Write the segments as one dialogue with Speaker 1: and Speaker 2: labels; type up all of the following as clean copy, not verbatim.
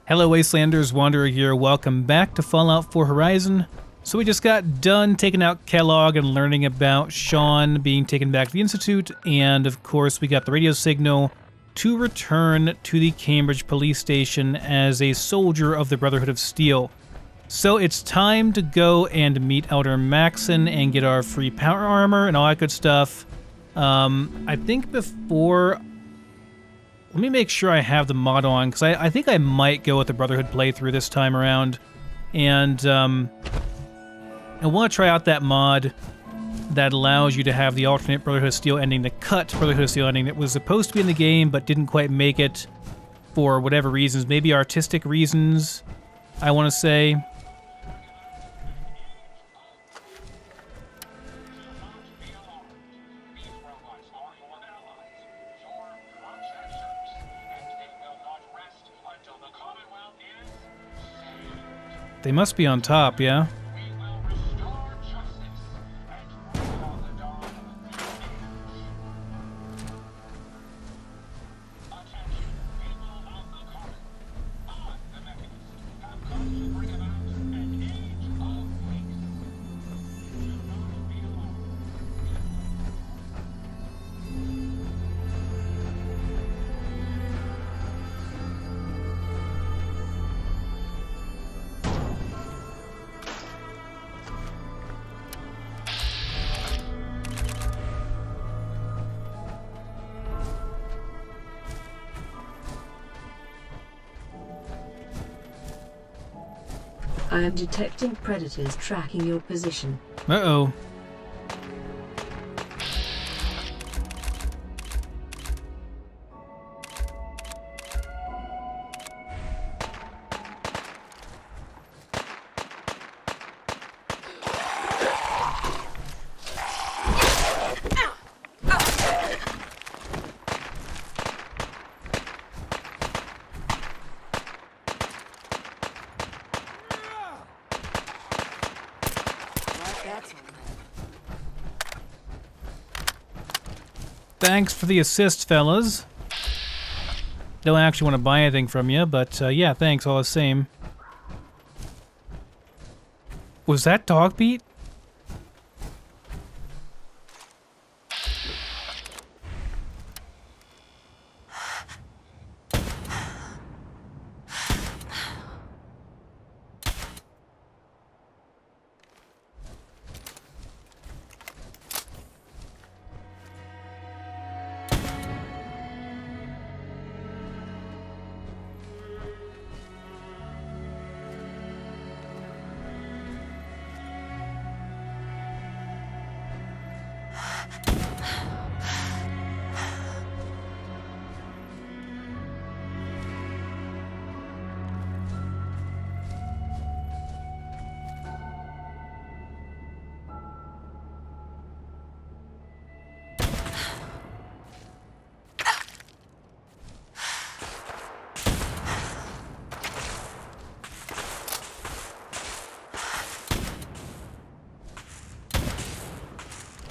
Speaker 1: Hello Wastelanders, Wanderer here, welcome back to Fallout 4 Horizon. So we just got done taking out Kellogg and learning about Sean being taken back to the Institute, and of course we got the radio signal to return to the Cambridge police station as a soldier of the Brotherhood of Steel. So it's time to go and meet Elder Maxon and get our free power armor and all that good stuff. I think before... Let me make sure I have the mod on, because I think I might go with the Brotherhood playthrough this time around. And I want to try out that mod that allows you to have the alternate Brotherhood of Steel ending, the cut Brotherhood of Steel ending that was supposed to be in the game but didn't quite make it for whatever reasons. Maybe artistic reasons, I want to say. They must be on top, yeah?
Speaker 2: I am detecting predators tracking your position.
Speaker 1: Uh-oh. Thanks for the assist, fellas. Don't actually want to buy anything from you, but yeah, thanks all the same. Was that dog beat?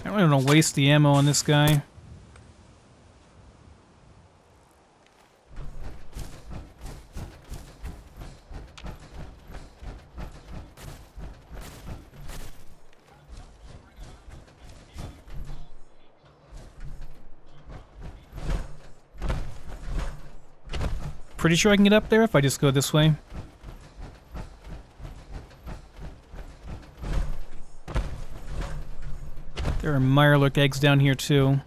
Speaker 1: I don't want to waste the ammo on this guy. Pretty sure I can get up there if I just go this way. There are Mirelurk eggs down here too.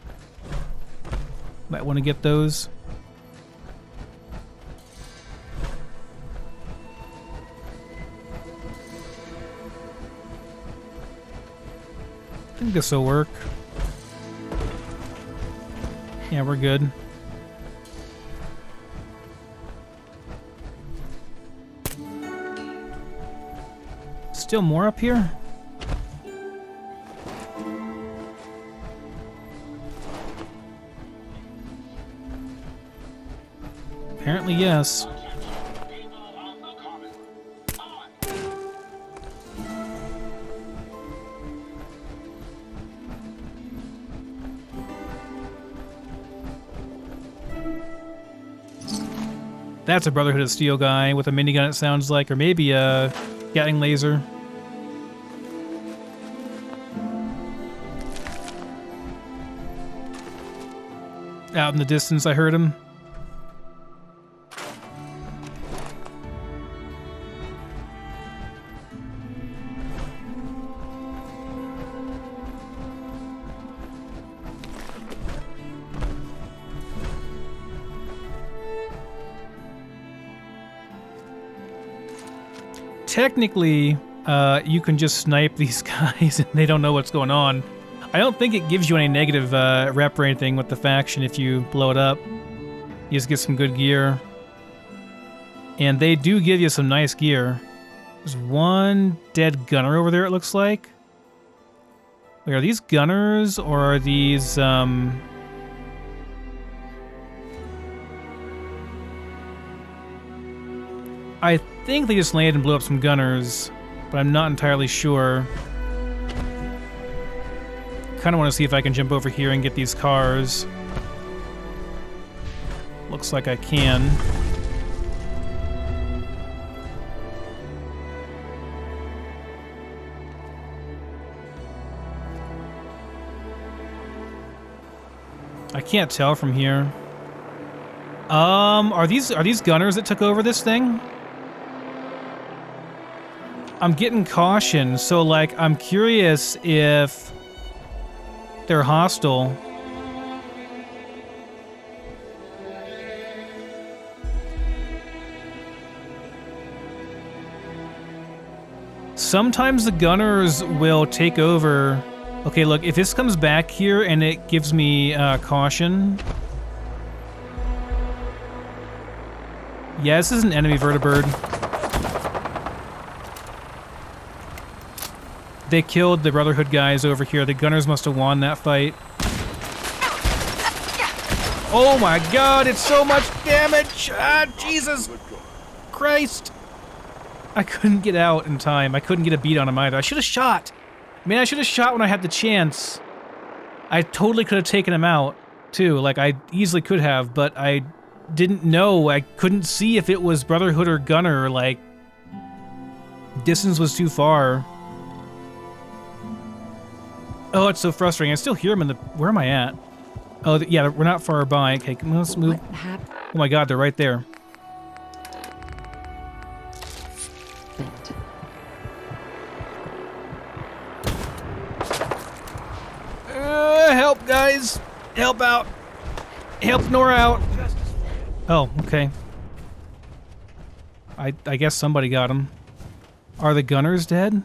Speaker 1: Might want to get those. I think this will work. Yeah, we're good. Still more up here? Apparently, yes. That's a Brotherhood of Steel guy with a minigun, it sounds like, or maybe a Gatling laser. Out in the distance, I heard him. Technically, you can just snipe these guys and they don't know what's going on. I don't think it gives you any negative rep or anything with the faction if you blow it up. You just get some good gear. And they do give you some nice gear. There's one dead gunner over there, it looks like. Wait, are these gunners or are these... I think they just landed and blew up some gunners, but I'm not entirely sure. Kind of want to see if I can jump over here and get these cars. Looks like I can. I can't tell from here. Are these gunners that took over this thing? I'm getting caution, so like I'm curious if they're hostile. Sometimes the gunners will take over. Okay, look, if this comes back here and it gives me caution. Yeah, this is an enemy vertibird. They killed the Brotherhood guys over here. The gunners must have won that fight. Oh my god, it's so much damage! Ah, Jesus Christ! I couldn't get out in time. I couldn't get a beat on him either. I should have shot! Man, I should have shot when I had the chance. I totally could have taken him out, too. Like, I easily could have, but I didn't know. I couldn't see if it was Brotherhood or Gunner. Like, distance was too far. Oh, it's so frustrating. I still hear him in the... Where am I at? Oh, yeah, we're not far by. Okay, come on, let's move. Oh my god, they're right there. Help, guys! Help out! Help Nora out! Oh, okay. I guess somebody got him. Are the gunners dead?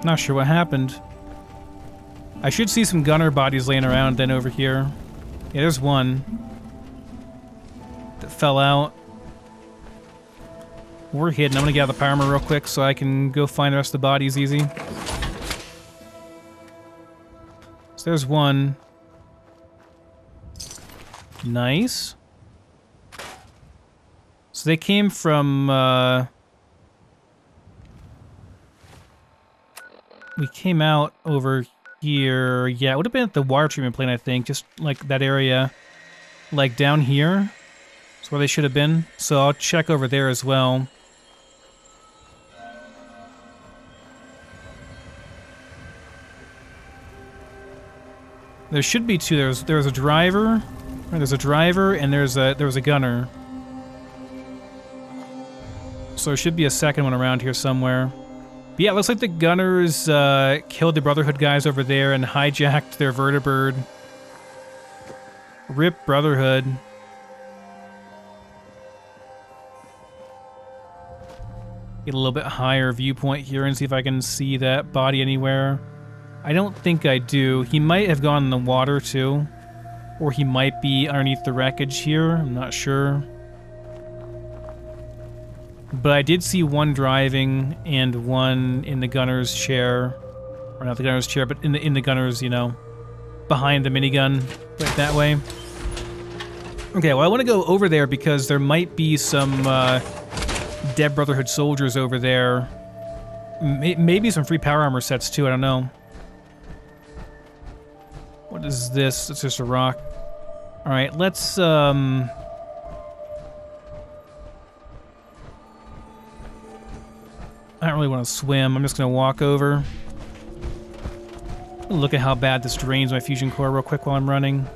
Speaker 1: Not sure what happened. I should see some gunner bodies laying around then over here. Yeah, there's one that fell out. We're hidden. I'm gonna get out of the power armor real quick so I can go find the rest of the bodies easy. So there's one. Nice. So they came from, we came out over here. Yeah, it would have been at the water treatment plant, I think. Just like that area. Like down here. That's where they should have been. So I'll check over there as well. There should be two. There's a driver. There's a driver and there was a gunner. So there should be a second one around here somewhere. But yeah, it looks like the gunners killed the Brotherhood guys over there and hijacked their vertibird. RIP Brotherhood. Get a little bit higher viewpoint here and see if I can see that body anywhere. I don't think I do. He might have gone in the water too. Or he might be underneath the wreckage here. I'm not sure. But I did see one driving and one in the gunner's chair. Or not the gunner's chair, but in the gunner's, you know, behind the minigun. Right that way. Okay, well, I want to go over there because there might be some Dead Brotherhood soldiers over there. Maybe some free power armor sets too, I don't know. What is this? It's just a rock. Alright, let's I don't really want to swim. I'm just going to walk over. Look at how bad this drains my fusion core real quick while I'm running.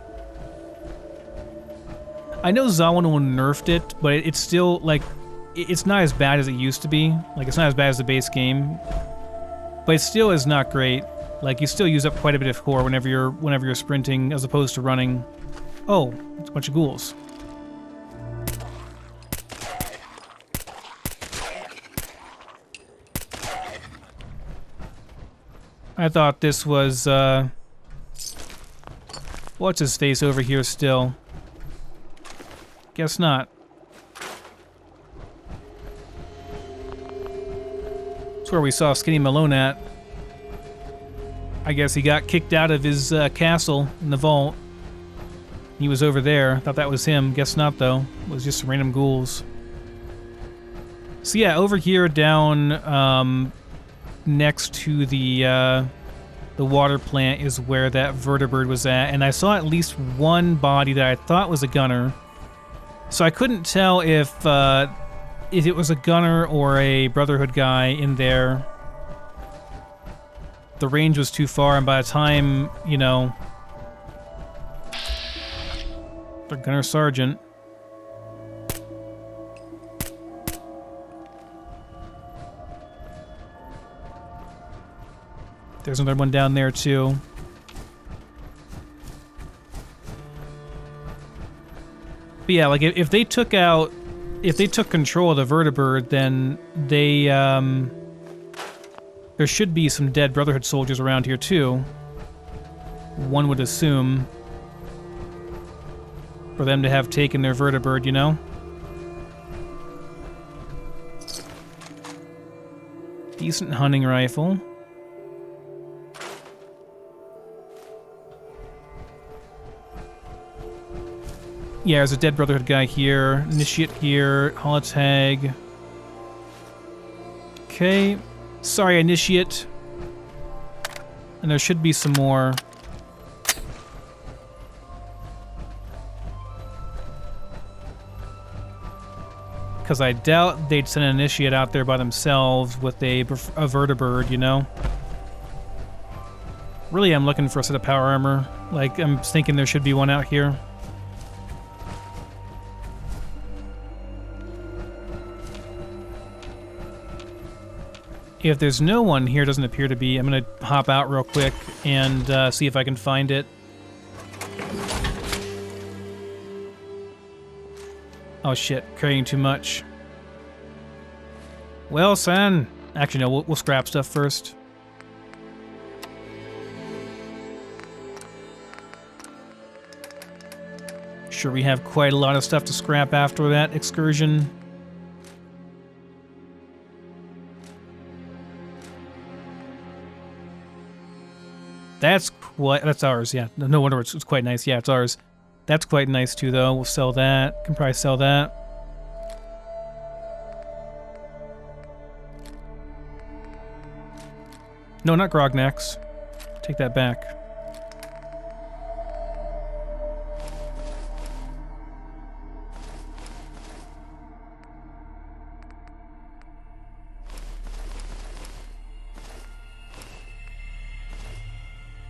Speaker 1: I know Zawano nerfed it, but it's still, like, it's not as bad as it used to be. Like, it's not as bad as the base game. But it still is not great. Like, you still use up quite a bit of core whenever you're sprinting as opposed to running. Oh, it's a bunch of ghouls. I thought this was, what's his face over here still? Guess not. That's where we saw Skinny Malone at. I guess he got kicked out of his castle in the vault. He was over there. Thought that was him. Guess not, though. It was just some random ghouls. So yeah, over here down next to the water plant is where that vertibird was at, and I saw at least one body that I thought was a gunner. So I couldn't tell if it was a gunner or a Brotherhood guy in there. The range was too far, and by the time, you know, the gunner sergeant. There's another one down there too. But yeah, like if they took control of the vertibird, then they there should be some dead Brotherhood soldiers around here too. One would assume, for them to have taken their vertibird, you know? Decent hunting rifle. Yeah, there's a dead Brotherhood guy here. Initiate here. Holotag. Okay. Sorry, Initiate. And there should be some more. Because I doubt they'd send an Initiate out there by themselves with a vertibird, you know? Really, I'm looking for a set of power armor. Like, I'm thinking there should be one out here. If there's no one here, doesn't appear to be, I'm going to hop out real quick and see if I can find it. Oh shit, carrying too much. Well, son. Actually, no, we'll scrap stuff first. Sure, we have quite a lot of stuff to scrap after that excursion. That's ours, yeah. No wonder it's quite nice. Yeah, it's ours. That's quite nice too, though. We'll sell that. Can probably sell that. No, not Grognecks. Take that back.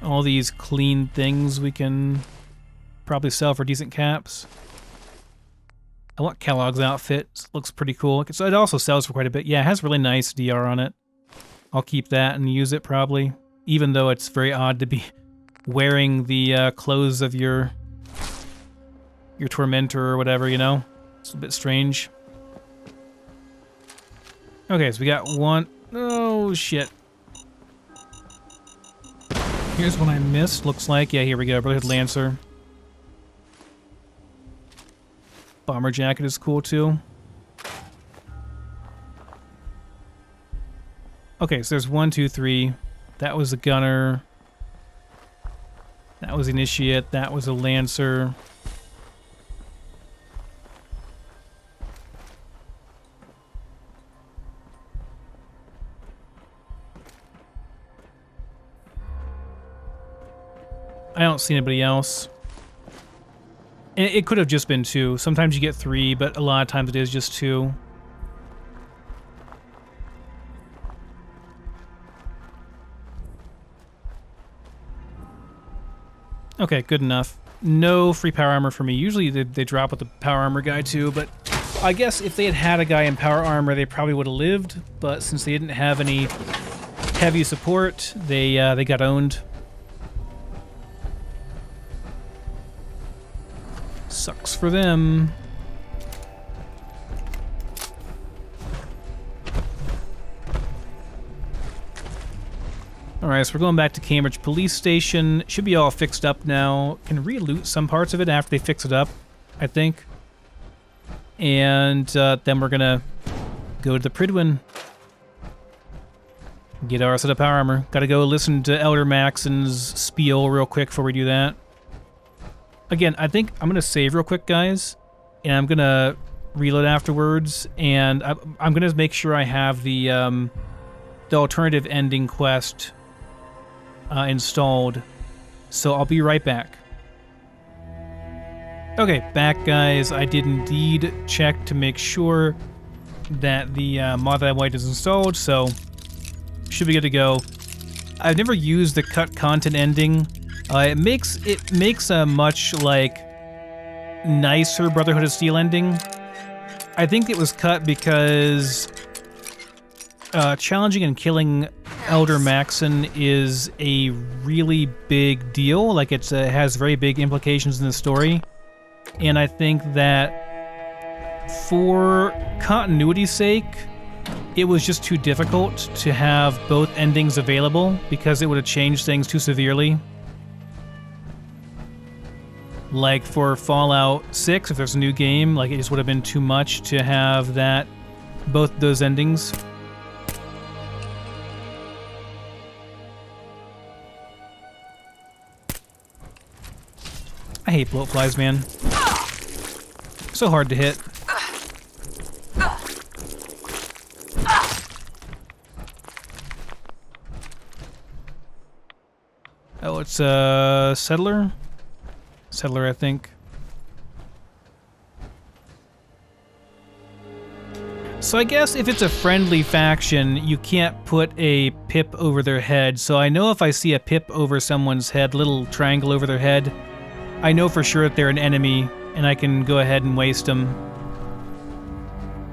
Speaker 1: All these clean things we can probably sell for decent caps. I want Kellogg's outfit. It looks pretty cool. So it also sells for quite a bit. Yeah, it has really nice DR on it. I'll keep that and use it probably. Even though it's very odd to be wearing the clothes of your tormentor or whatever, you know? It's a bit strange. Okay, so we got one. Oh, shit. Here's one I missed, looks like. Yeah, here we go. Brotherhood Lancer. Bomber jacket is cool, too. Okay, so there's 1, 2, 3. That was a gunner. That was Initiate. That was a Lancer. I don't see anybody else. It could have just been 2. Sometimes you get 3, but a lot of times it is just 2. Okay, good enough. No free power armor for me. Usually they drop with the power armor guy too, but I guess if they had had a guy in power armor, they probably would have lived. But since they didn't have any heavy support, they got owned. Sucks for them. Alright, so we're going back to Cambridge Police Station. Should be all fixed up now. Can re-loot some parts of it after they fix it up, I think. And then we're gonna go to the PRYDWEN. Get our set of power armor. Gotta go listen to Elder Maxon's spiel real quick before we do that. Again, I think I'm gonna save real quick, guys. And I'm gonna reload afterwards. And I'm gonna make sure I have the alternative ending quest installed. So I'll be right back. Okay, back guys. I did indeed check to make sure that the mod that I wanted is installed, so should be good to go. I've never used the cut content ending. It makes a much like nicer Brotherhood of Steel ending. I think it was cut because challenging and killing Elder Maxon is a really big deal. Like it has very big implications in the story. And I think that for continuity's sake, it was just too difficult to have both endings available because it would have changed things too severely. Like for Fallout 6, if there's a new game, like it just would have been too much to have that, both those endings. I hate bloat flies, man. So hard to hit. Oh, it's a settler? Settler, I think. So I guess if it's a friendly faction, you can't put a pip over their head. So I know if I see a pip over someone's head, little triangle over their head, I know for sure that they're an enemy, and I can go ahead and waste them.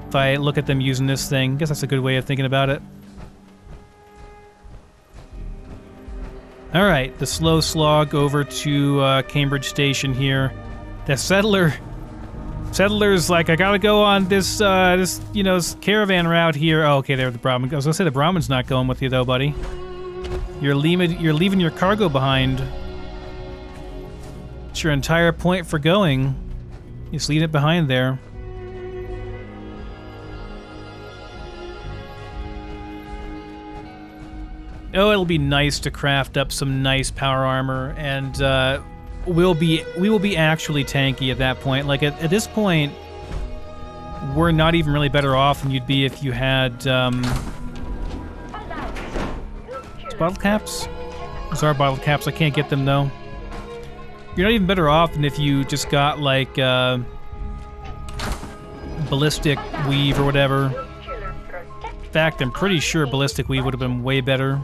Speaker 1: If I look at them using this thing, I guess that's a good way of thinking about it. Alright, the slow slog over to Cambridge Station here. The settler's like, I gotta go on this caravan route here. Oh, okay, there the Brahmin. I was gonna say the Brahmin's not going with you though, buddy. You're leaving your cargo behind. It's your entire point for going. You just leave it behind there. Oh, it'll be nice to craft up some nice power armor, and we will be actually tanky at that point. Like at this point, we're not even really better off than you'd be if you had bottle caps. Those are bottle caps. I can't get them though. You're not even better off than if you just got like ballistic weave or whatever. In fact, I'm pretty sure ballistic weave would have been way better.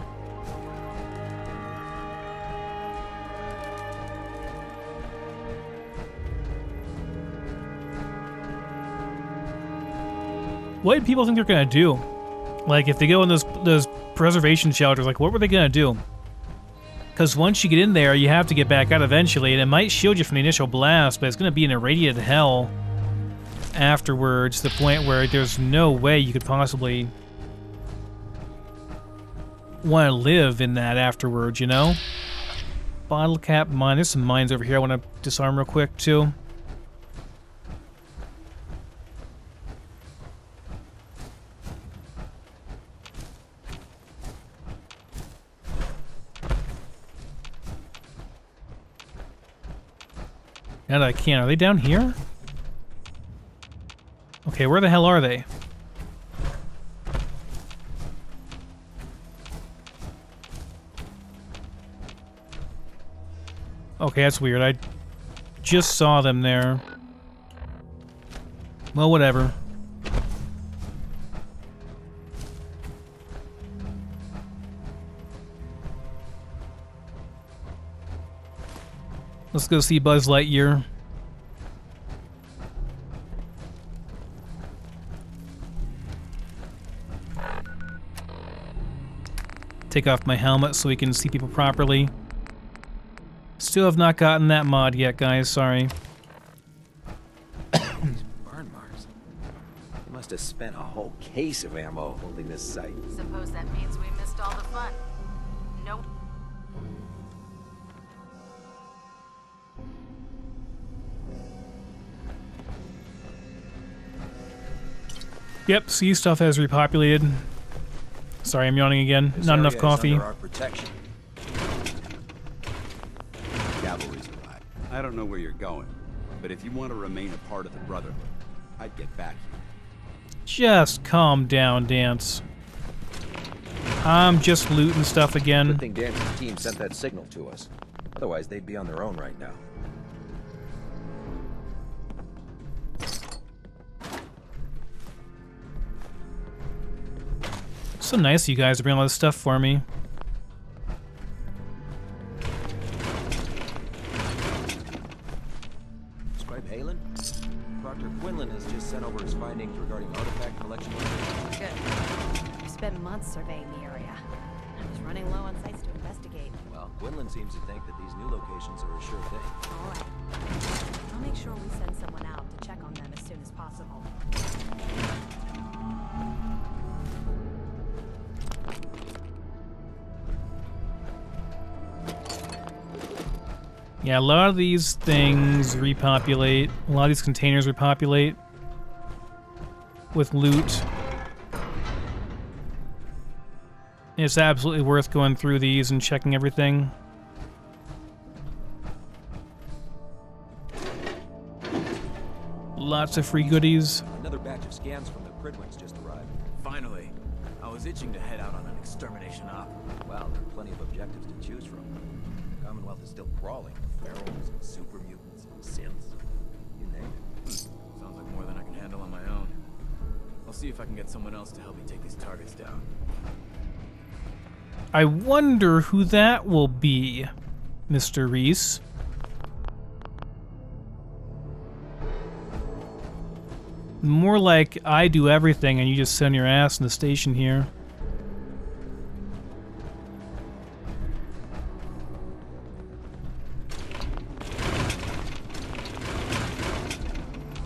Speaker 1: What do people think they're gonna do? Like, if they go in those preservation shelters, like, what were they gonna do? Because once you get in there, you have to get back out eventually, and it might shield you from the initial blast, but it's gonna be an irradiated hell afterwards, to the point where there's no way you could possibly want to live in that afterwards, you know? Bottle cap mine. There's some mines over here I want to disarm real quick, too. Now that I can. Are they down here? Okay, where the hell are they? Okay, that's weird. I just saw them there. Well, whatever. Let's go see Buzz Lightyear. Take off my helmet so we can see people properly. Still have not gotten that mod yet, guys. Sorry.
Speaker 3: Burn marks. You must have spent a whole case of ammo holding this site.
Speaker 4: Suppose that means we missed all the fun. Nope.
Speaker 1: Yep, sea stuff has repopulated. Sorry, I'm yawning again.
Speaker 3: This
Speaker 1: Not enough
Speaker 3: area is
Speaker 1: coffee.
Speaker 3: under our protection.
Speaker 5: Cavalry's arrived. I don't know where you're going, but if you want to remain a part of the Brotherhood, I'd get back here.
Speaker 1: Just calm down, Dance. I'm just looting stuff again.
Speaker 3: Good thing Dance's team sent that signal to us. Otherwise, they'd be on their own right now.
Speaker 1: So nice of you guys to bring all this stuff for me.
Speaker 3: Scribe Halen? Dr. Quinlan has just sent over his findings regarding artifact collection.
Speaker 4: Good. I've spent months surveying the area. I was running low on sites to investigate.
Speaker 3: Well, Quinlan seems to think that these new locations are a sure thing.
Speaker 4: All right. I'll make sure we send someone out to check on them as soon as possible.
Speaker 1: Yeah, a lot of these things repopulate. A lot of these containers repopulate with loot. It's absolutely worth going through these and checking everything. Lots of free goodies.
Speaker 3: Another batch of scans from the PRYDWENs just arrived.
Speaker 6: Finally. I was itching to head out on an extermination op.
Speaker 3: Wow, there are plenty of objectives to choose from. Commonwealth is still crawling. Ferals, super mutants, synths. You name it.
Speaker 6: Sounds like more than I can handle on my own. I'll see if I can get someone else to help me take these targets down.
Speaker 1: I wonder who that will be, Mr. Reese. More like I do everything and you just send your ass in the station here.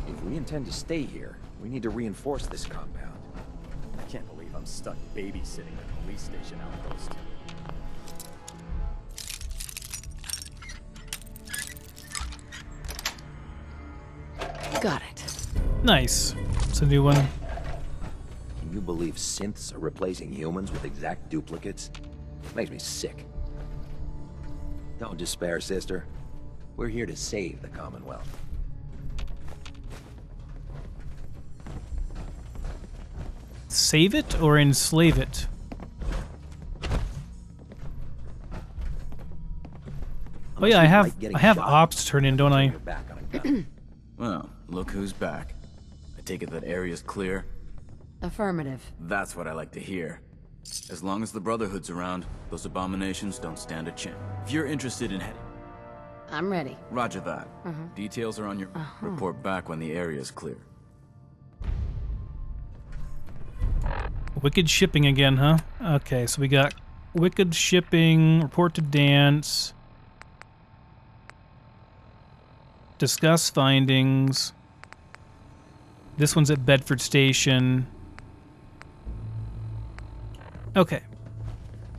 Speaker 3: If we intend to stay here, we need to reinforce this compound.
Speaker 6: I can't believe I'm stuck babysitting a police station outpost.
Speaker 4: Got it.
Speaker 1: Nice. It's a new one.
Speaker 3: Can you believe synths are replacing humans with exact duplicates? Makes me sick. Don't despair, sister. We're here to save the Commonwealth.
Speaker 1: Save it or enslave it? Oh yeah, I have ops to turn in, don't I?
Speaker 3: You're back on a gun.
Speaker 6: Well, look who's back. I take it that area's clear?
Speaker 4: Affirmative.
Speaker 6: That's what I like to hear. As long as the Brotherhood's around, those abominations don't stand a chance. If you're interested in heading...
Speaker 4: I'm ready.
Speaker 6: Roger that. Details are on your... Report back when the area's clear.
Speaker 1: Wicked shipping again, huh? Okay, so we got wicked shipping, report to Dance, discuss findings. This one's at Bedford Station. Okay.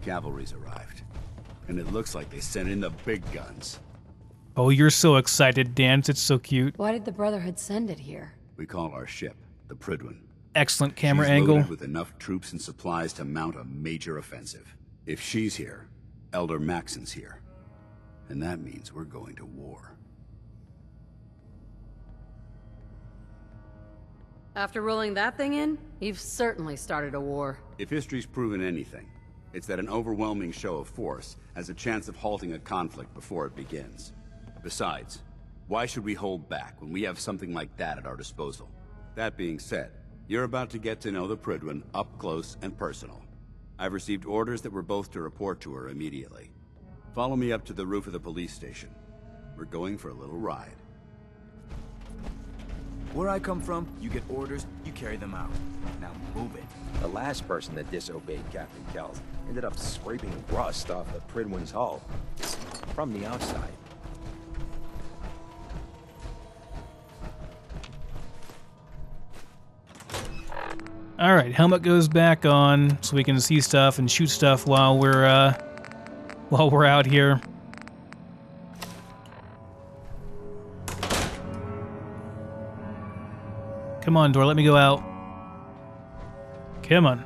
Speaker 5: Cavalry's arrived, and it looks like they sent in the big guns.
Speaker 1: Oh, you're so excited, Dance. It's so cute.
Speaker 4: Why did the Brotherhood send it here?
Speaker 5: We call our ship the PRYDWEN.
Speaker 1: Excellent camera
Speaker 5: She's
Speaker 1: angle.
Speaker 5: loaded with enough troops and supplies to mount a major offensive. If she's here, Elder Maxon's here. And that means we're going to war.
Speaker 7: After rolling that thing in, you've certainly started a war.
Speaker 5: If history's proven anything, it's that an overwhelming show of force has a chance of halting a conflict before it begins. Besides, why should we hold back when we have something like that at our disposal? That being said, you're about to get to know the PRYDWEN up close and personal. I've received orders that we're both to report to her immediately. Follow me up to the roof of the police station. We're going for a little ride.
Speaker 6: Where I come from, you get orders, you carry them out. Now move it.
Speaker 3: The last person that disobeyed Captain Kells ended up scraping rust off the PRYDWEN's hull. From the outside.
Speaker 1: Alright, helmet goes back on so we can see stuff and shoot stuff while we're out here. Come on, door, let me go out. Come on.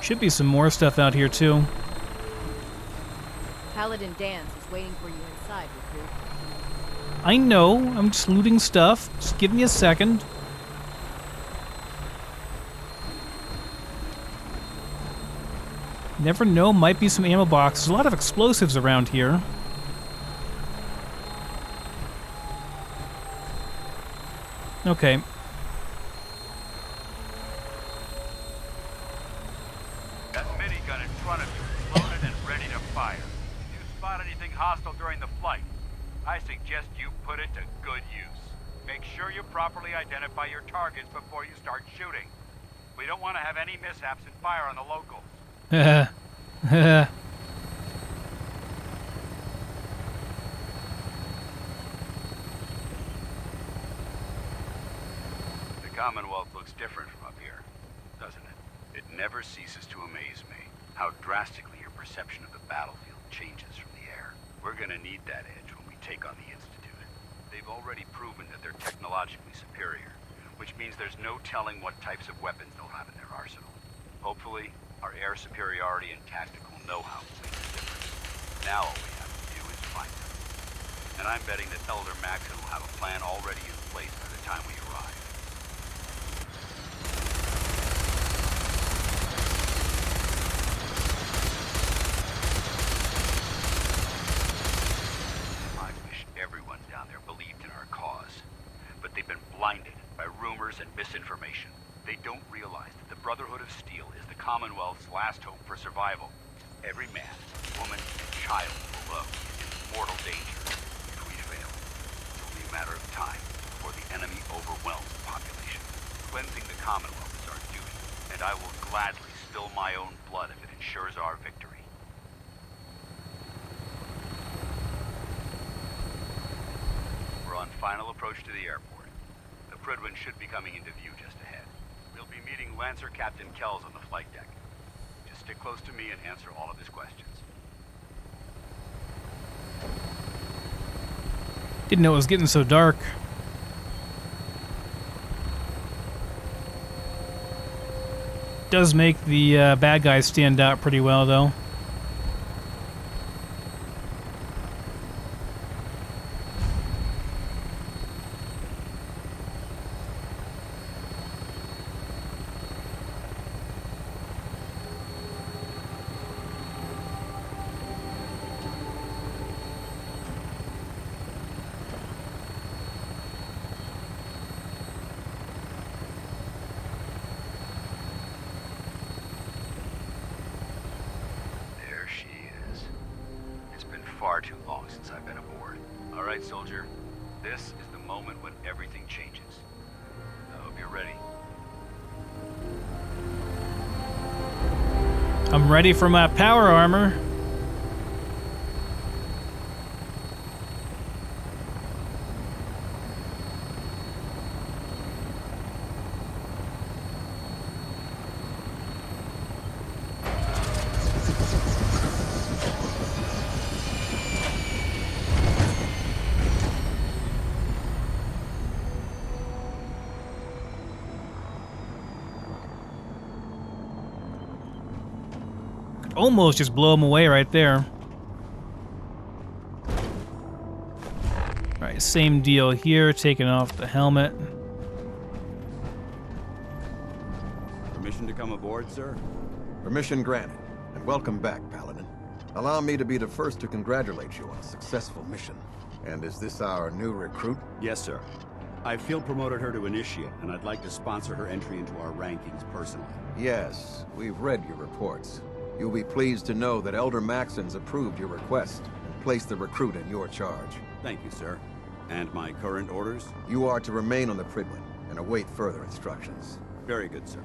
Speaker 1: Should be some more stuff out here, too.
Speaker 4: Paladin Dan's is waiting for you inside, recruit.
Speaker 1: I know, I'm just looting stuff. Just give me a second. Never know, might be some ammo boxes. There's a lot of explosives around here. Okay.
Speaker 8: That minigun in front of you is loaded and ready to fire. If you spot anything hostile during the flight, I suggest you put it to good use. Make sure you properly identify your targets before you start shooting. We don't want to have any mishaps and fire on the locals.
Speaker 1: The
Speaker 8: Commonwealth looks different from up here, doesn't it? It never ceases to amaze me how drastically your perception of the battlefield changes from the air. We're gonna need that edge when we take on the Institute. They've already proven that they're technologically superior, which means there's no telling what types of weapons they'll have in their arsenal. Hopefully, our air superiority and tactical know-how will make a difference. Now all we have to do is find them. And I'm betting that Elder Maxon will have a plan already in place by the time we arrive. I wish everyone down there believed in our cause. But they've been blinded by rumors and misinformation. They don't realize that the Brotherhood of Steel is the Commonwealth's last hope for survival. Every man, woman, and child below is in mortal danger if we fail. It's only a matter of time before the enemy overwhelms the population. Cleansing the Commonwealth is our duty, and I will gladly spill my own blood if it ensures our victory. We're on final approach to the airport. The PRYDWEN should be coming into view just ahead. We'll be meeting Lancer Captain Kells on the flight deck. Just stick close to me and answer all of his questions.
Speaker 1: Didn't know it was getting so dark. Does make the bad guys stand out pretty well, though.
Speaker 8: Far too long since I've been aboard. All right, soldier. This is the moment when everything changes. I hope you're ready.
Speaker 1: I'm ready for my power armor. Almost just blow him away right there. Alright, Alright, same deal here, taking off the helmet.
Speaker 5: Permission to come aboard, sir?
Speaker 9: Permission granted, and welcome back, Paladin. Allow me to be the first to congratulate you on a successful mission. And is this our new recruit?
Speaker 5: Yes, sir. I field promoted her to initiate, and I'd like to sponsor her entry into our rankings personally.
Speaker 9: Yes, we've read your reports. You'll be pleased to know that Elder Maxon's approved your request and placed the recruit in your charge.
Speaker 5: Thank you, sir. And my current orders?
Speaker 9: You are to remain on the PRYDWEN and await further instructions.
Speaker 5: Very good, sir.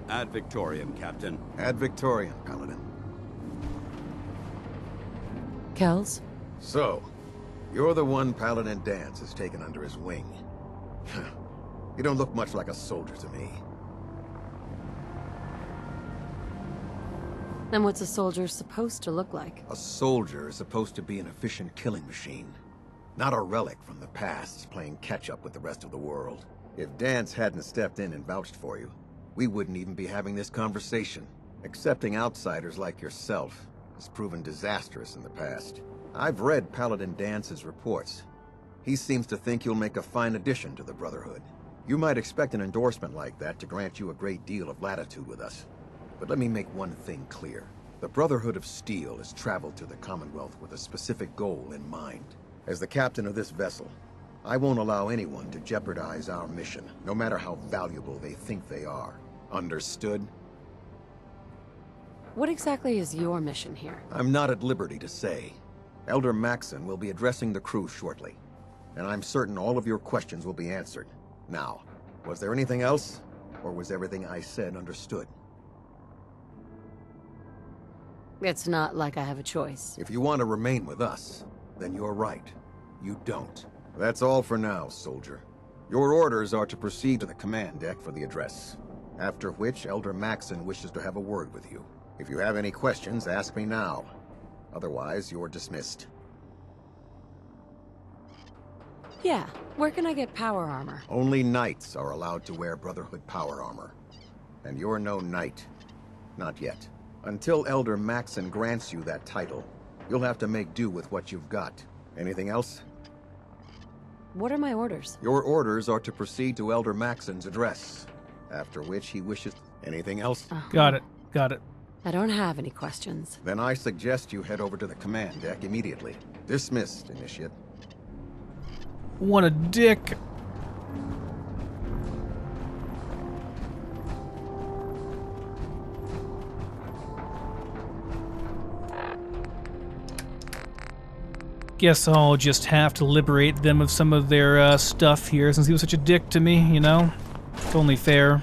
Speaker 5: Ad Victoriam, Captain.
Speaker 9: Ad Victoriam, Paladin.
Speaker 7: Kells?
Speaker 9: So, you're the one Paladin Danse has taken under his wing. You don't look much like a soldier to me.
Speaker 7: Then what's a soldier supposed to look like?
Speaker 9: A soldier is supposed to be an efficient killing machine. Not a relic from the past, playing catch-up with the rest of the world. If Danse hadn't stepped in and vouched for you, we wouldn't even be having this conversation. Accepting outsiders like yourself has proven disastrous in the past. I've read Paladin Dance's reports. He seems to think you'll make a fine addition to the Brotherhood. You might expect an endorsement like that to grant you a great deal of latitude with us. But let me make one thing clear. The Brotherhood of Steel has traveled to the Commonwealth with a specific goal in mind. As the captain of this vessel, I won't allow anyone to jeopardize our mission, no matter how valuable they think they are. Understood?
Speaker 7: What exactly is your mission here?
Speaker 9: I'm not at liberty to say. Elder Maxon will be addressing the crew shortly, and I'm certain all of your questions will be answered. Now, was there anything else, or was everything I said understood?
Speaker 7: It's not like I have a choice.
Speaker 9: If you want to remain with us, then you're right. You don't. That's all for now, soldier. Your orders are to proceed to the command deck for the address, after which Elder Maxon wishes to have a word with you. If you have any questions, ask me now. Otherwise, you're dismissed.
Speaker 7: Yeah, where can I get power armor?
Speaker 9: Only knights are allowed to wear Brotherhood power armor. And you're no knight. Not yet. Until Elder Maxon grants you that title, you'll have to make do with what you've got. Anything else?
Speaker 7: What are my orders?
Speaker 9: Your orders are to proceed to Elder Maxon's address, after which he wishes... Anything else?
Speaker 1: Got it. Got it.
Speaker 7: I don't have any questions.
Speaker 9: Then I suggest you head over to the command deck immediately. Dismissed, Initiate.
Speaker 1: What a dick. Guess I'll just have to liberate them of some of their stuff here since he was such a dick to me, you know? It's only fair.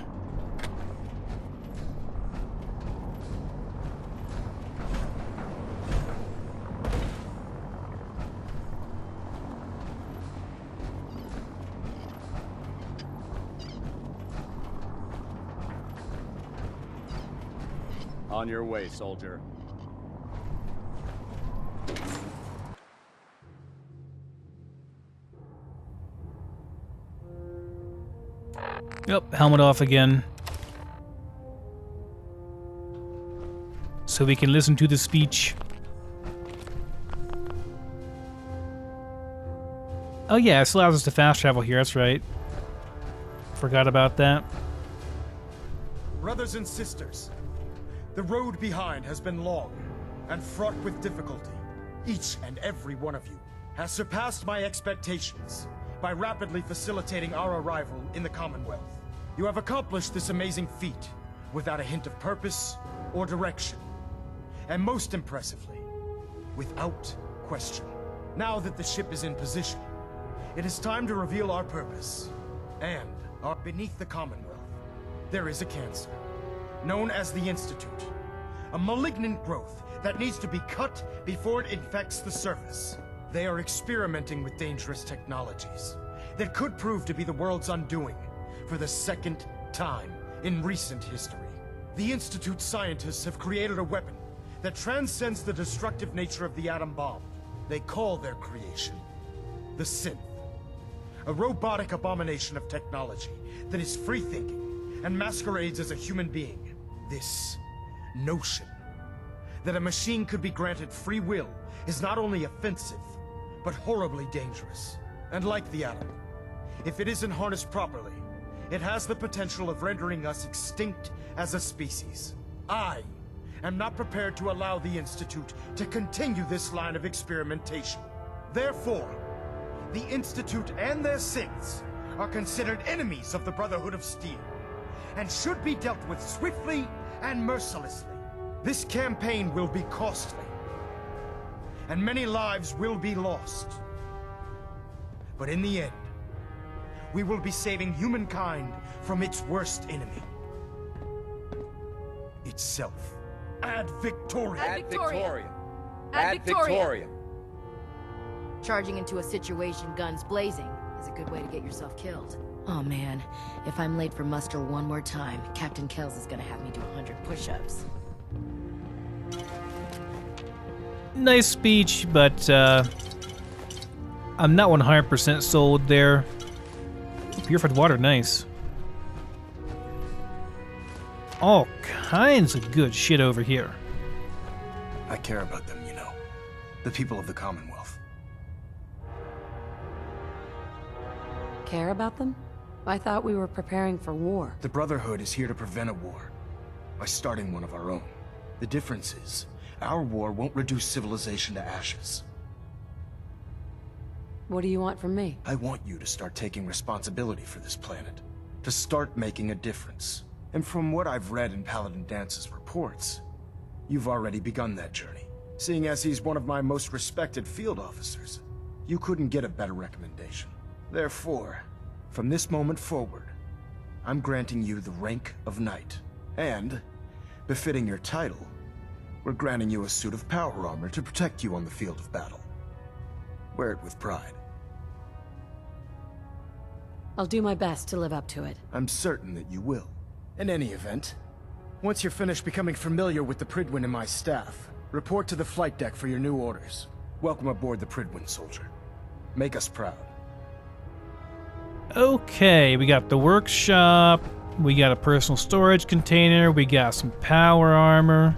Speaker 8: On your way, soldier.
Speaker 1: Yep, helmet off again. So we can listen to the speech. Oh yeah, it allows us to fast travel here, that's right. Forgot about that.
Speaker 10: Brothers and sisters, the road behind has been long and fraught with difficulty. Each and every one of you has surpassed my expectations by rapidly facilitating our arrival in the Commonwealth. You have accomplished this amazing feat without a hint of purpose or direction. And most impressively, without question. Now that the ship is in position, it is time to reveal our purpose. And beneath the Commonwealth, there is a cancer, known as the Institute. A malignant growth that needs to be cut before it infects the surface. They are experimenting with dangerous technologies that could prove to be the world's undoing for the second time in recent history. The Institute's scientists have created a weapon that transcends the destructive nature of the atom bomb. They call their creation the Synth. A robotic abomination of technology that is free-thinking and masquerades as a human being. This notion that a machine could be granted free will is not only offensive, but horribly dangerous. And like the atom, if it isn't harnessed properly, it has the potential of rendering us extinct as a species. I am not prepared to allow the Institute to continue this line of experimentation. Therefore, the Institute and their synths are considered enemies of the Brotherhood of Steel, and should be dealt with swiftly and mercilessly. This campaign will be costly, and many lives will be lost. But in the end, we will be saving humankind from its worst enemy. Itself. Ad Victoriam.
Speaker 4: Ad Victoriam.
Speaker 3: Ad Victoriam.
Speaker 11: Charging into a situation guns blazing is a good way to get yourself killed. Oh man, if I'm late for muster one more time, Captain Kells is gonna have me do 100 push-ups.
Speaker 1: Nice speech, but I'm not 100% sold there. Purified water, nice. All kinds of good shit over here.
Speaker 10: I care about them, you know. The people of the Commonwealth.
Speaker 7: Care about them? I thought we were preparing for war.
Speaker 10: The Brotherhood is here to prevent a war by starting one of our own. The difference is, our war won't reduce civilization to ashes.
Speaker 7: What do you want from me?
Speaker 10: I want you to start taking responsibility for this planet. To start making a difference. And from what I've read in Paladin Dance's reports, you've already begun that journey. Seeing as he's one of my most respected field officers, you couldn't get a better recommendation. Therefore, from this moment forward, I'm granting you the rank of Knight. And, befitting your title, we're granting you a suit of power armor to protect you on the field of battle. Wear it with pride.
Speaker 7: I'll do my best to live up to it.
Speaker 10: I'm certain that you will. In any event, once you're finished becoming familiar with the PRYDWEN and my staff, report to the flight deck for your new orders. Welcome aboard the PRYDWEN, soldier. Make us proud.
Speaker 1: Okay, we got the workshop, we got a personal storage container, we got some power armor.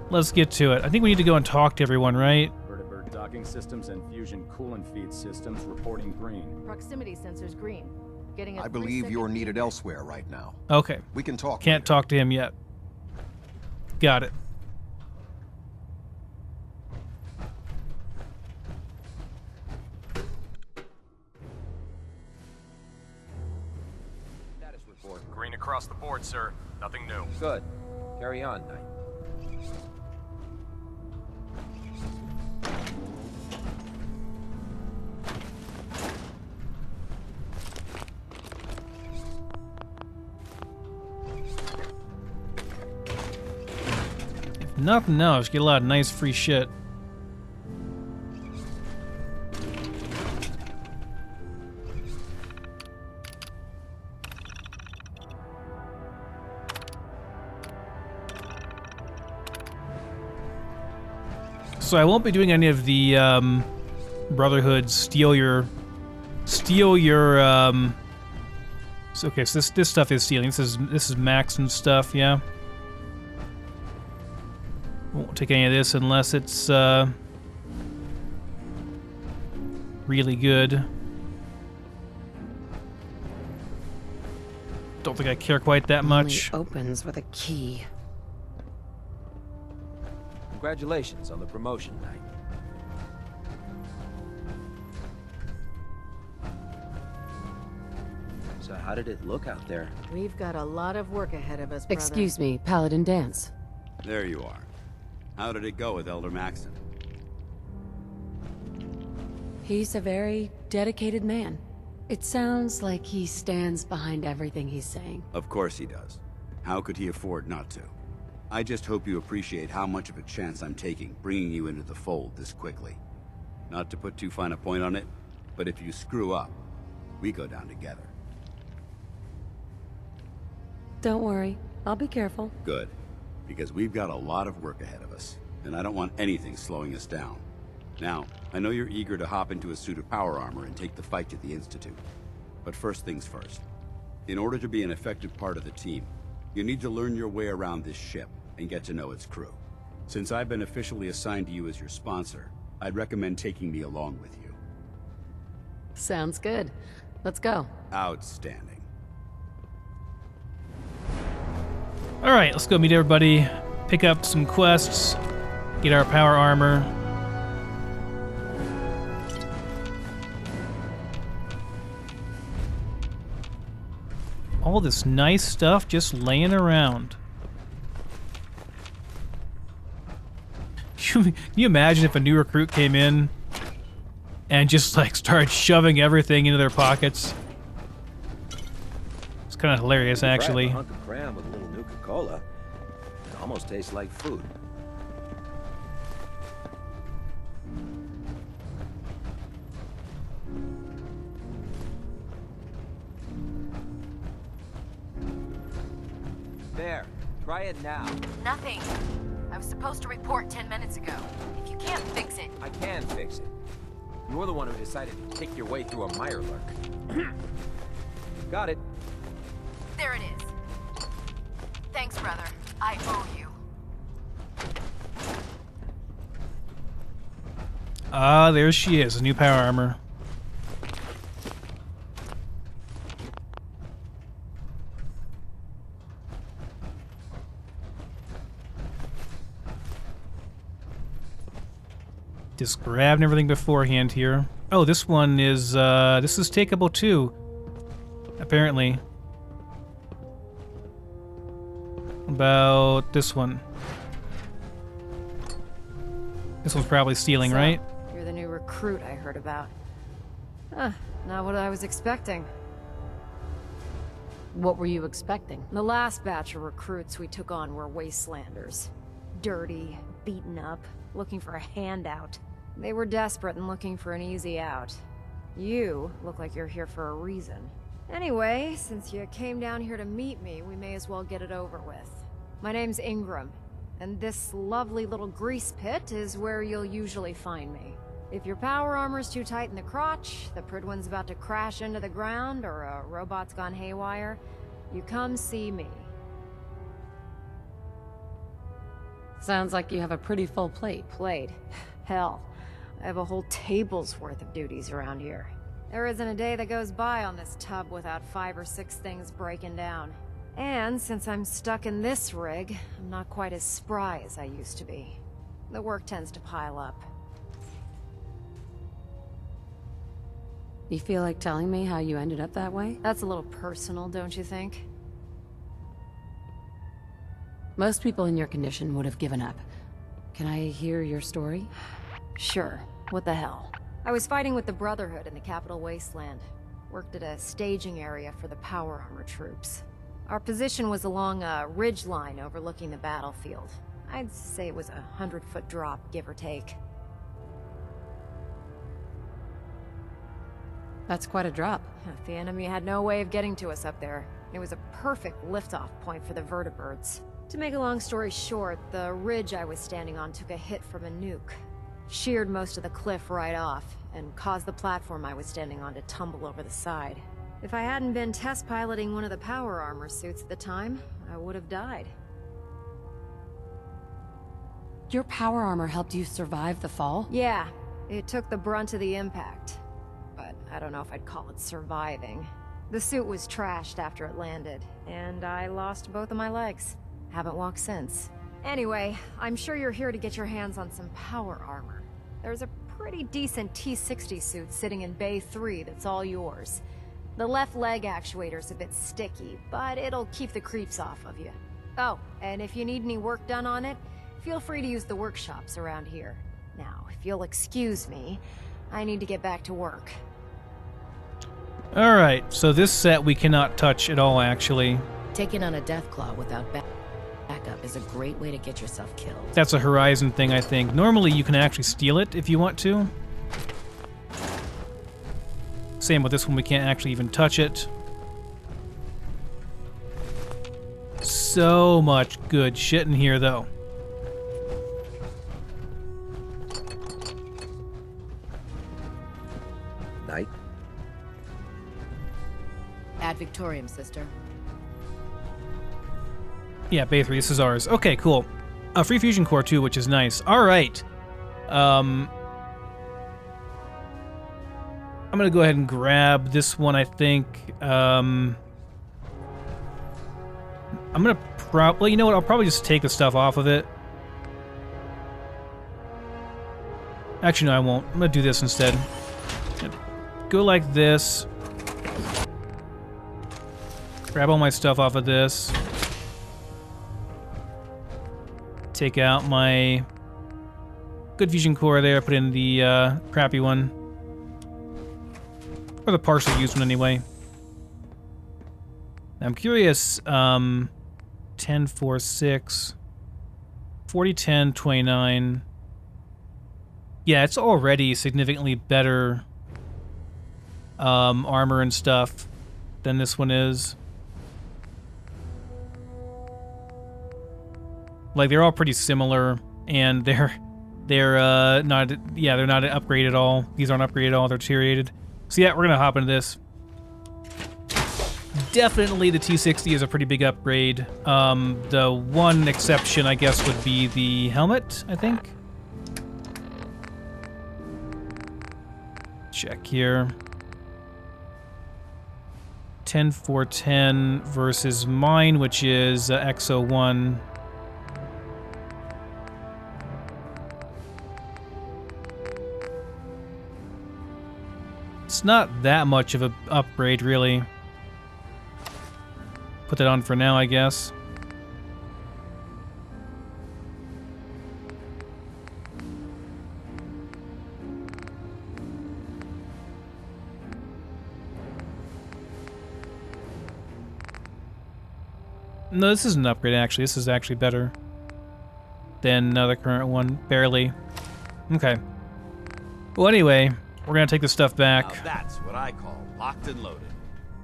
Speaker 1: Let's get to it. I think we need to go and talk to everyone, right?
Speaker 12: Vertibird docking systems and fusion coolant feed systems reporting green.
Speaker 11: Proximity sensors green. Getting a
Speaker 9: I believe you're needed elsewhere right now.
Speaker 1: Okay.
Speaker 9: We can talk.
Speaker 1: Can't talk to him yet. Got it.
Speaker 3: Status report.
Speaker 12: Green across the board, sir. Nothing new.
Speaker 3: Good. Carry on, Knight.
Speaker 1: If nothing else, get a lot of nice free shit. So I won't be doing any of the Brotherhood steal your so okay, so this stuff is stealing. This is Max and stuff, yeah. Won't take any of this unless it's really good. Don't think I care quite that much.
Speaker 7: Only opens with a key.
Speaker 3: Congratulations on the promotion, Knight. So how did it look out there?
Speaker 11: We've got a lot of work ahead of us, brother.
Speaker 7: Excuse me, Paladin Dance.
Speaker 5: There you are. How did it go with Elder Maxton?
Speaker 7: He's a very dedicated man. It sounds like he stands behind everything he's saying.
Speaker 5: Of course he does. How could he afford not to? I just hope you appreciate how much of a chance I'm taking bringing you into the fold this quickly. Not to put too fine a point on it, but if you screw up, we go down together.
Speaker 7: Don't worry, I'll be careful.
Speaker 5: Good, because we've got a lot of work ahead of us, and I don't want anything slowing us down. Now, I know you're eager to hop into a suit of power armor and take the fight to the Institute. But first things first. In order to be an effective part of the team, you need to learn your way around this ship and get to know its crew. Since I've been officially assigned to you as your sponsor, I'd recommend taking me along with you.
Speaker 7: Sounds good. Let's go.
Speaker 5: Outstanding.
Speaker 1: All right, let's go meet everybody, pick up some quests, get our power armor. All this nice stuff just laying around. Can you imagine if a new recruit came in and just like started shoving everything into their pockets? It's kind of hilarious, actually.
Speaker 3: A hunk of cram with a little Nuka-Cola. It almost tastes like food.
Speaker 13: There. Try it now.
Speaker 11: Nothing. I was supposed to report 10 minutes ago. If you can't fix it...
Speaker 13: I can fix it. You're the one who decided to kick your way through a mirelurk. Got it.
Speaker 11: There it is. Thanks, brother. I owe you.
Speaker 1: Ah, there she is, a new power armor. Just grabbing everything beforehand here. Oh, this one is, this is takeable too, apparently. About this one. This one's probably stealing,
Speaker 11: So,
Speaker 1: right?
Speaker 11: You're the new recruit I heard about. Huh, not what I was expecting.
Speaker 7: What were you expecting?
Speaker 11: The last batch of recruits we took on were wastelanders. Dirty, beaten up, looking for a handout. They were desperate and looking for an easy out. You look like you're here for a reason. Anyway, since you came down here to meet me, we may as well get it over with. My name's Ingram, and this lovely little grease pit is where you'll usually find me. If your power armor's too tight in the crotch, the PRYDWEN's about to crash into the ground, or a robot's gone haywire, you come see me.
Speaker 7: Sounds like you have a pretty full plate.
Speaker 11: Plate? Hell, I have a whole table's worth of duties around here. There isn't a day that goes by on this tub without 5 or 6 things breaking down. And since I'm stuck in this rig, I'm not quite as spry as I used to be. The work tends to pile up.
Speaker 7: You feel like telling me how you ended up that way?
Speaker 11: That's a little personal, don't you think?
Speaker 7: Most people in your condition would have given up. Can I hear your story?
Speaker 11: Sure. What the hell? I was fighting with the Brotherhood in the Capital Wasteland. Worked at a staging area for the power armor troops. Our position was along a ridge line overlooking the battlefield. I'd say it was a 100-foot drop, give or take.
Speaker 7: That's quite a drop.
Speaker 11: The enemy had no way of getting to us up there. It was a perfect liftoff point for the vertibirds. To make a long story short, the ridge I was standing on took a hit from a nuke. Sheared most of the cliff right off, and caused the platform I was standing on to tumble over the side. If I hadn't been test piloting one of the power armor suits at the time, I would have died.
Speaker 7: Your power armor helped you survive the fall?
Speaker 11: Yeah, it took the brunt of the impact. But I don't know if I'd call it surviving. The suit was trashed after it landed, and I lost both of my legs. Haven't walked since. Anyway, I'm sure you're here to get your hands on some power armor. There's a pretty decent T-60 suit sitting in Bay 3 that's all yours. The left leg actuator's a bit sticky, but it'll keep the creeps off of you. Oh, and if you need any work done on it, feel free to use the workshops around here. Now, if you'll excuse me, I need to get back to work.
Speaker 1: Alright, so this set we cannot touch at all, actually.
Speaker 11: Taking on a Deathclaw without backup is a great way to get yourself killed.
Speaker 1: That's a Horizon thing, I think. Normally you can actually steal it if you want to. Same with this one, we can't actually even touch it. So much good shit in here, though.
Speaker 3: Night?
Speaker 11: Ad Victoriam, sister.
Speaker 1: Yeah, Bay 3, this is ours. Okay, cool. A free fusion core, too, which is nice. All right. I'm gonna go ahead and grab this one, I think. I'm gonna well, you know what? I'll probably just take the stuff off of it. Actually, no, I won't. I'm gonna do this instead. Go like this. Grab all my stuff off of this. Take out my good fusion core there, put in the crappy one. Or the partially used one anyway. I'm curious, 10, 4, 6, 40, 10, 29. Yeah, it's already significantly better armor and stuff than this one is. Like, they're all pretty similar, and they're not, yeah, they're not an upgrade at all. These aren't upgraded at all, they're deteriorated. So yeah, we're gonna hop into this. Definitely the T60 is a pretty big upgrade. The one exception, I guess, would be the helmet, I think. Check here. 10, 4, 10 versus mine, which is XO1. It's not that much of an upgrade, really. Put that on for now, I guess. No, this is an upgrade, actually. This is actually better than the current one. Barely. Okay. Well, anyway, we're going to take this stuff back.
Speaker 5: Now that's what I call locked and loaded.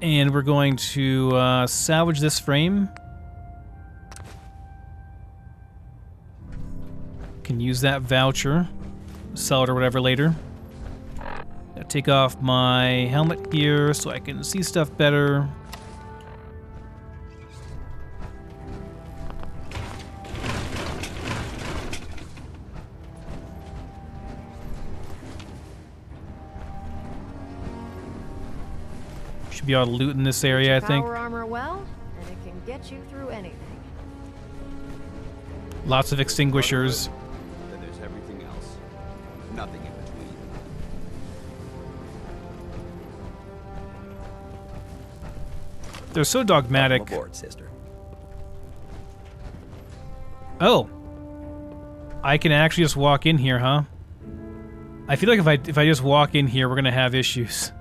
Speaker 1: And we're going to salvage this frame. Can use that voucher. Sell it or whatever later. Take off my helmet here so I can see stuff better. Should be able to loot in this area, I think.
Speaker 11: Power armor well, and it can get you through anything.
Speaker 1: Lots of extinguishers.
Speaker 5: Then there's everything else. Nothing in between.
Speaker 1: They're so dogmatic.
Speaker 3: Welcome aboard, sister.
Speaker 1: Oh. I can actually just walk in here, huh? I feel like if I just walk in here, we're gonna have issues.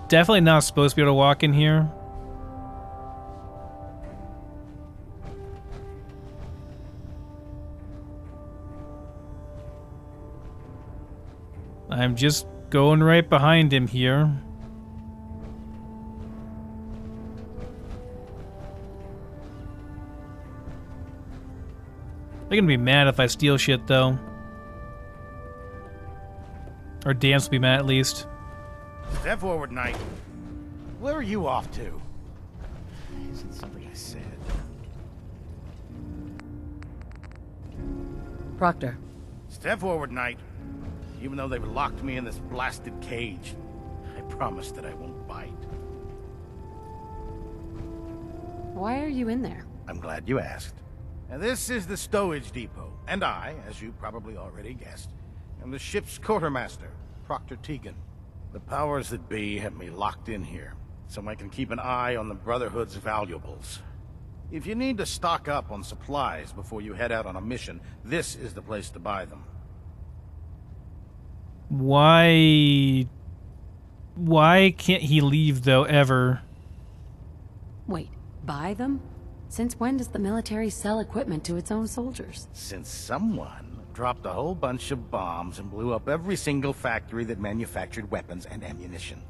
Speaker 1: Definitely not supposed to be able to walk in here. I'm just going right behind him here. They're gonna be mad if I steal shit, though. Or Dance will be mad, at least.
Speaker 14: Step forward, Knight. Where are you off to? Isn't something I said?
Speaker 7: Proctor.
Speaker 14: Step forward, Knight. Even though they've locked me in this blasted cage, I promise that I won't bite.
Speaker 7: Why are you in there?
Speaker 14: I'm glad you asked. Now, this is the stowage depot, and I, as you probably already guessed, am the ship's quartermaster, Proctor Tegan. The powers that be have me locked in here, so I can keep an eye on the Brotherhood's valuables. If you need to stock up on supplies before you head out on a mission, this is the place to buy them.
Speaker 1: Why can't he leave, though, ever?
Speaker 7: Wait, buy them? Since when does the military sell equipment to its own soldiers?
Speaker 14: Since someone dropped a whole bunch of bombs and blew up every single factory that manufactured weapons and ammunition.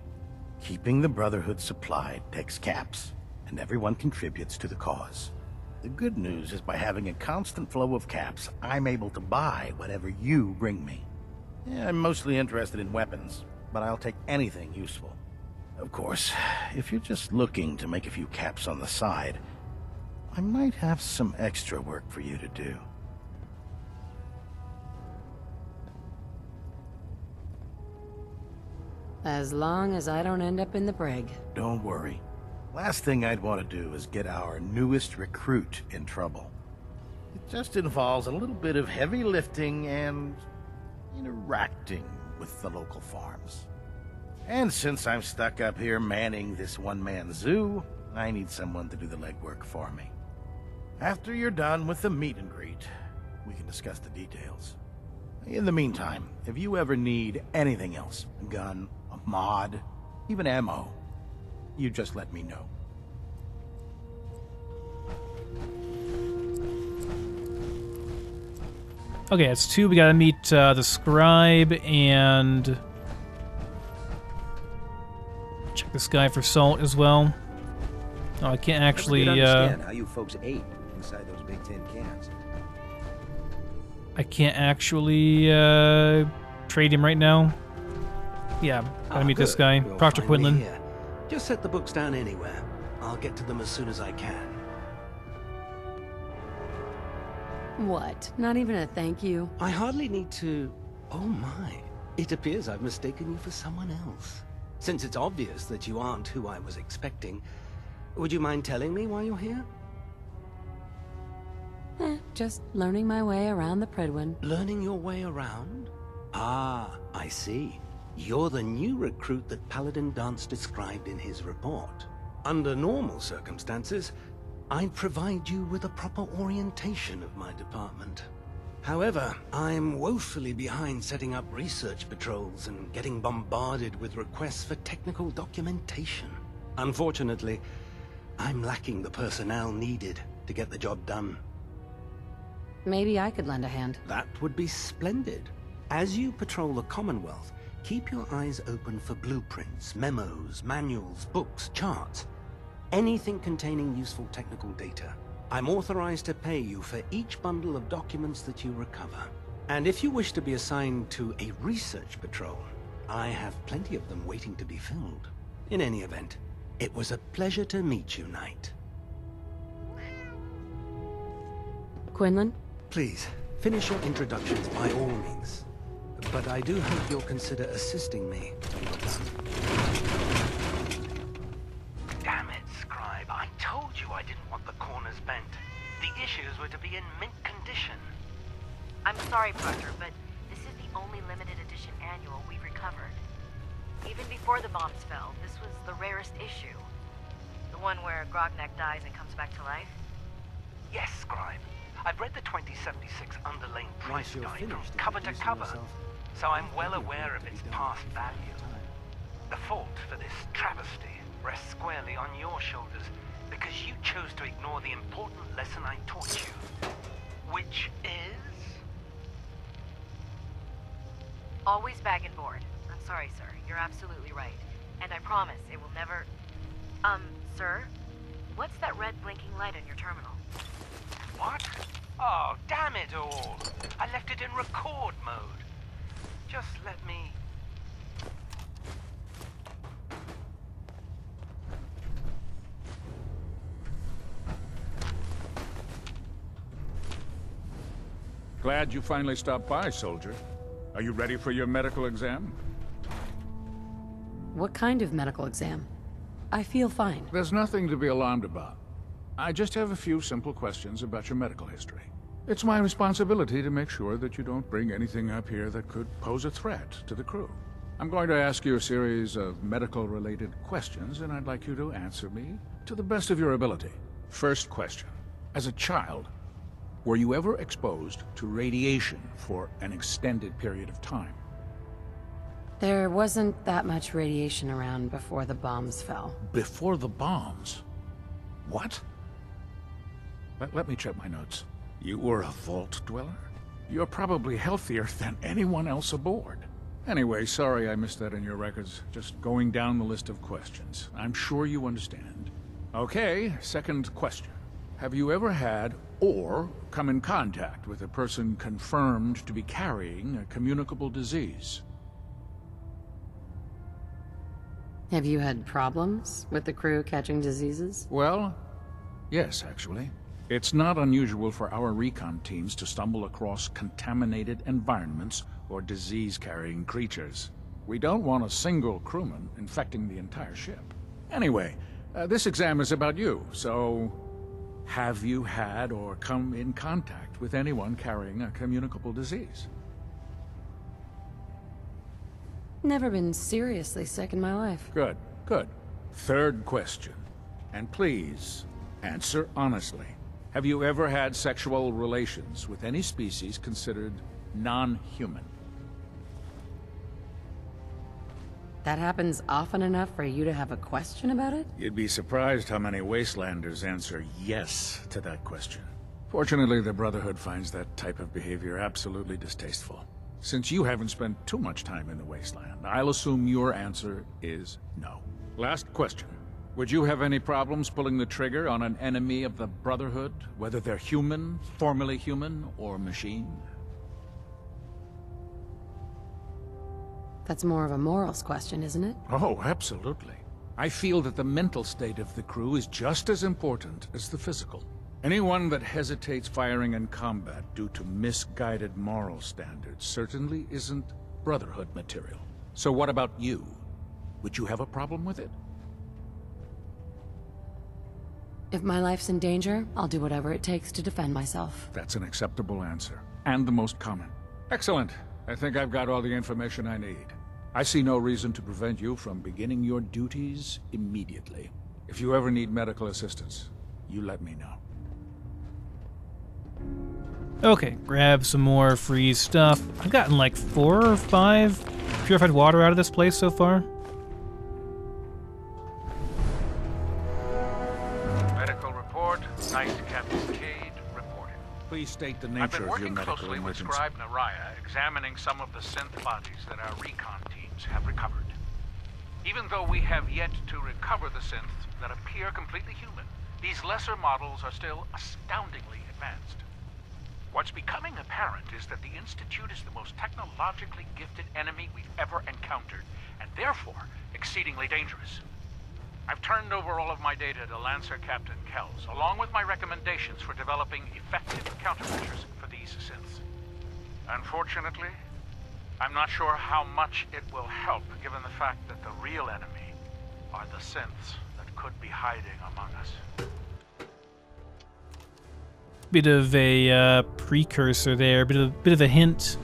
Speaker 14: Keeping the Brotherhood supplied takes caps, and everyone contributes to the cause. The good news is by having a constant flow of caps, I'm able to buy whatever you bring me. Yeah, I'm mostly interested in weapons, but I'll take anything useful. Of course, if you're just looking to make a few caps on the side, I might have some extra work for you to do.
Speaker 7: As long as I don't end up in the brig.
Speaker 14: Don't worry. Last thing I'd want to do is get our newest recruit in trouble. It just involves a little bit of heavy lifting and interacting with the local farms. And since I'm stuck up here manning this one-man zoo, I need someone to do the legwork for me. After you're done with the meet and greet, we can discuss the details. In the meantime, if you ever need anything else, a gun, a mod, even ammo, you just let me know.
Speaker 1: Okay, it's 2. We gotta meet the scribe and check this guy for salt as well. Oh, I can't actually.
Speaker 3: I understand how you folks ate inside those big tin cans.
Speaker 1: I can't actually trade him right now. Yeah, gotta meet this guy,
Speaker 15: You'll
Speaker 1: Proctor
Speaker 15: find me
Speaker 1: Quinlan.
Speaker 15: here. Just set the books down anywhere. I'll get to them as soon as I can.
Speaker 7: What? Not even a thank you?
Speaker 15: I hardly need to... Oh my. It appears I've mistaken you for someone else. Since it's obvious that you aren't who I was expecting, would you mind telling me why you're here?
Speaker 7: Just learning my way around the PRYDWEN.
Speaker 15: Learning your way around? Ah, I see. You're the new recruit that Paladin Dance described in his report. Under normal circumstances, I'd provide you with a proper orientation of my department. However, I'm woefully behind setting up research patrols and getting bombarded with requests for technical documentation. Unfortunately, I'm lacking the personnel needed to get the job done.
Speaker 7: Maybe I could lend a hand.
Speaker 15: That would be splendid. As you patrol the Commonwealth, keep your eyes open for blueprints, memos, manuals, books, charts. Anything containing useful technical data. I'm authorized to pay you for each bundle of documents that you recover. And if you wish to be assigned to a research patrol, I have plenty of them waiting to be filled. In any event, it was a pleasure to meet you, Knight.
Speaker 7: Quinlan?
Speaker 15: Please, finish your introductions by all means. But I do hope you'll consider assisting me when you're done.
Speaker 16: Damn it, Scribe. I told you I didn't want the corners bent. The issues were to be in mint condition.
Speaker 4: I'm sorry, Parker, but this is the only limited edition annual we've recovered. Even before the bombs fell, this was the rarest issue. The one where Grognak dies and comes back to life.
Speaker 16: Yes, Scribe. I've read the 2076 underlain price
Speaker 15: you're
Speaker 16: guide from
Speaker 15: finished
Speaker 16: cover to
Speaker 15: introducing
Speaker 16: cover,
Speaker 15: yourself,
Speaker 16: so I'm well aware of its past value. The fault for this travesty rests squarely on your shoulders, because you chose to ignore the important lesson I taught you. Which is?
Speaker 4: Always bag and board. I'm sorry, sir. You're absolutely right. And I promise it will never... sir? What's that red blinking light on your terminal?
Speaker 16: What? Oh, damn it all! I left it in record mode. Just let me...
Speaker 17: Glad you finally stopped by, soldier. Are you ready for your medical exam?
Speaker 7: What kind of medical exam? I feel fine.
Speaker 17: There's nothing to be alarmed about. I just have a few simple questions about your medical history. It's my responsibility to make sure that you don't bring anything up here that could pose a threat to the crew. I'm going to ask you a series of medical-related questions, and I'd like you to answer me to the best of your ability. First question. As a child, were you ever exposed to radiation for an extended period of time?
Speaker 7: There wasn't that much radiation around before the bombs fell.
Speaker 17: Before the bombs? What? Let me check my notes. You were a vault dweller? You're probably healthier than anyone else aboard. Anyway, sorry I missed that in your records. Just going down the list of questions. I'm sure you understand. Okay, second question. Have you ever had or come in contact with a person confirmed to be carrying a communicable disease?
Speaker 7: Have you had problems with the crew catching diseases?
Speaker 17: Well, yes, actually. It's not unusual for our recon teams to stumble across contaminated environments or disease-carrying creatures. We don't want a single crewman infecting the entire ship. Anyway, this exam is about you, so have you had or come in contact with anyone carrying a communicable disease?
Speaker 7: Never been seriously sick in my life.
Speaker 17: Good, good. Third question, and please, answer honestly. Have you ever had sexual relations with any species considered non-human?
Speaker 7: That happens often enough for you to have a question about it?
Speaker 17: You'd be surprised how many Wastelanders answer yes to that question. Fortunately, the Brotherhood finds that type of behavior absolutely distasteful. Since you haven't spent too much time in the Wasteland, I'll assume your answer is no. Last question. Would you have any problems pulling the trigger on an enemy of the Brotherhood, whether they're human, formerly human, or machine?
Speaker 7: That's more of a morals question, isn't it?
Speaker 17: Oh, absolutely. I feel that the mental state of the crew is just as important as the physical. Anyone that hesitates firing in combat due to misguided moral standards certainly isn't Brotherhood material. So what about you? Would you have a problem with it?
Speaker 7: If my life's in danger, I'll do whatever it takes to defend myself.
Speaker 17: That's an acceptable answer, and the most common. Excellent. I think I've got all the information I need. I see no reason to prevent you from beginning your duties immediately. If you ever need medical assistance, you let me know.
Speaker 1: Okay, grab some more free stuff. I've gotten like 4 or 5 purified water out of this place so far.
Speaker 18: Medical report. Nice, Captain Cade. Reporting.
Speaker 17: Please state the
Speaker 18: I've
Speaker 17: nature
Speaker 18: been
Speaker 17: of your
Speaker 18: working
Speaker 17: medical
Speaker 18: closely with
Speaker 17: emergency.
Speaker 18: Scribe Naraya, examining some of the synth bodies that our recon teams have recovered. Even though we have yet to recover the synths that appear completely human, these lesser models are still astoundingly advanced. What's becoming apparent is that the Institute is the most technologically gifted enemy we've ever encountered, and therefore exceedingly dangerous. I've turned over all of my data to Lancer Captain Kells, along with my recommendations for developing effective countermeasures for these synths. Unfortunately, I'm not sure how much it will help, given the fact that the real enemy are the synths that could be hiding among us.
Speaker 1: Bit of a precursor there, bit of a hint.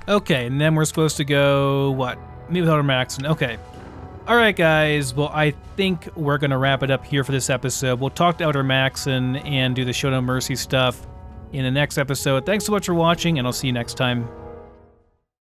Speaker 1: Okay, and then we're supposed to go, what? Meet with Elder Maxon. Okay. Alright, guys. Well, I think we're going to wrap it up here for this episode. We'll talk to Elder Maxon and do the Show No Mercy stuff in the next episode. Thanks so much for watching, and I'll see you next time.